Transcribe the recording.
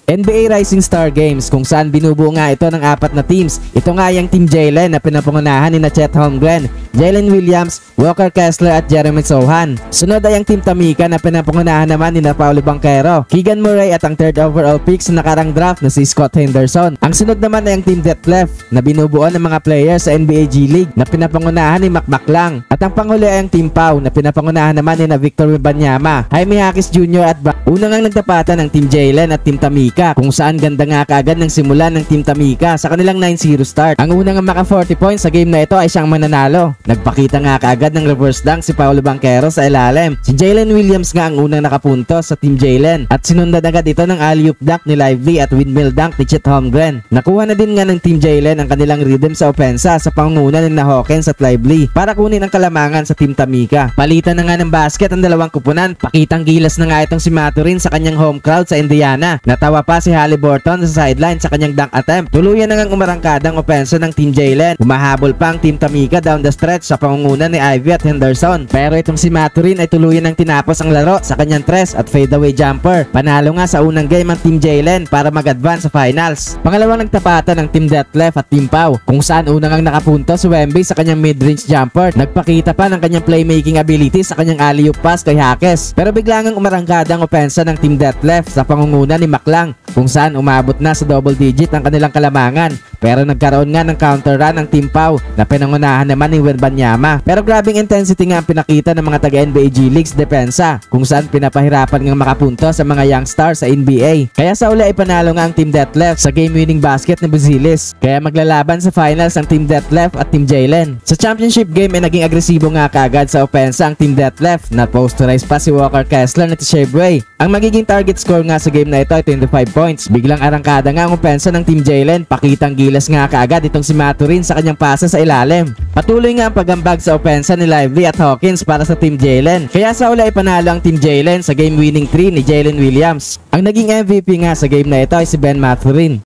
NBA Rising Star Games kung saan binubuo nga ito ng 4 na teams. Ito nga yung Team Jalen na pinapangunahan ni Chet Holmgren, Jalen Williams, Walker Kessler at Jeremy Sohan. Sunod ay ang Team Tamika na pinapangunahan naman ni Paulo Banchero, Keegan Murray at ang 3rd overall pick sa nakarang draft na si Scott Henderson. Ang sunod naman ay ang Team Detlef na binubuo ng mga players sa NBA G League na pinapangunahan ni Mac Maclang. At ang panghuli ay ang Team Pau na pinapangunahan naman ni Victor Wembanyama, Jaime Jaquez Jr. at unang ang nagtapatan ng Team Jalen at Team Tamika, kung saan ganda nga kaagad ng simula ng Team Tamika sa kanilang 9-0 start. Ang unang maka 40 points sa game na ito ay siyang mananalo. Nagpakita nga kaagad ng reverse dunk si Paulo Banchero sa ilalim. Si Jalen Williams nga ang unang nakapunto sa Team Jalen at sinundan agad ito ng alley-oop dunk ni Lively at windmill dunk ni Chet Holmgren. Nakuha na din nga ng Team Jalen ang kanilang rhythm sa opensa sa pangunguna ni Hawkins at Lively para kunin ang kalamangan sa Team Tamika. Palitan na nga ng basket ang dalawang kupunan. Pakitang gilas na nga itong si Maturin sa kanyang home crowd sa Indiana. Natawa pa si Haliburton sa sideline sa kanyang dunk attempt. Tuluyan na ngang umarangkadang opensa ng Team Jalen. Humahabol pa ang Team Tamika down the stretch sa pangunguna ni Ivy at Henderson. Pero itong si Maturin ay tuluyan ng tinapos ang laro sa kanyang tres at fadeaway jumper. Panalo nga sa unang game ang Team Jalen para mag-advance sa finals. Pangalawang nagtapatan ng Team Detlef at Team Pau, kung saan unang ang nakapunto si Wemby sa kanyang mid-range jumper. Nagpakita pa ng kanyang playmaking ability sa kanyang alley-oop pass kay Jaquez. Pero biglang ang umarangkadang opensa ng Team Detlef sa pangunguna ni Maclang, kung saan umabot na sa double digit ang kanilang kalamangan. Pero nagkaroon nga ng counter run ng Team Pau na pinangunahan naman ni Wembanyama. Pero grabing intensity nga ang pinakita ng mga taga-NBA G Leagues depensa, kung saan pinapahirapan nga makapunto sa mga young stars sa NBA. Kaya sa uli ay panalo nga ang Team Detlef sa game-winning basket ni Buzelis. Kaya maglalaban sa finals ang Team Detlef at Team Jalen. Sa championship game ay naging agresibo nga kaagad sa opensa ang Team Detlef na posterize pa si Walker Kessler at si Shea. Ang magiging target score nga sa game na ito ay 25 points. Biglang arangkada nga ang opensa ng Team Jalen. Pakitang gilas nga kaagad itong si Maturin sa kanyang pasa sa ilalim. Patuloy nga ang pagambag sa opensa ni Lively at Hawkins para sa Team Jalen. Kaya sa uli ay panalo ang Team Jalen sa game winning 3 ni Jalen Williams. Ang naging MVP nga sa game na ito ay si Ben Mathurin.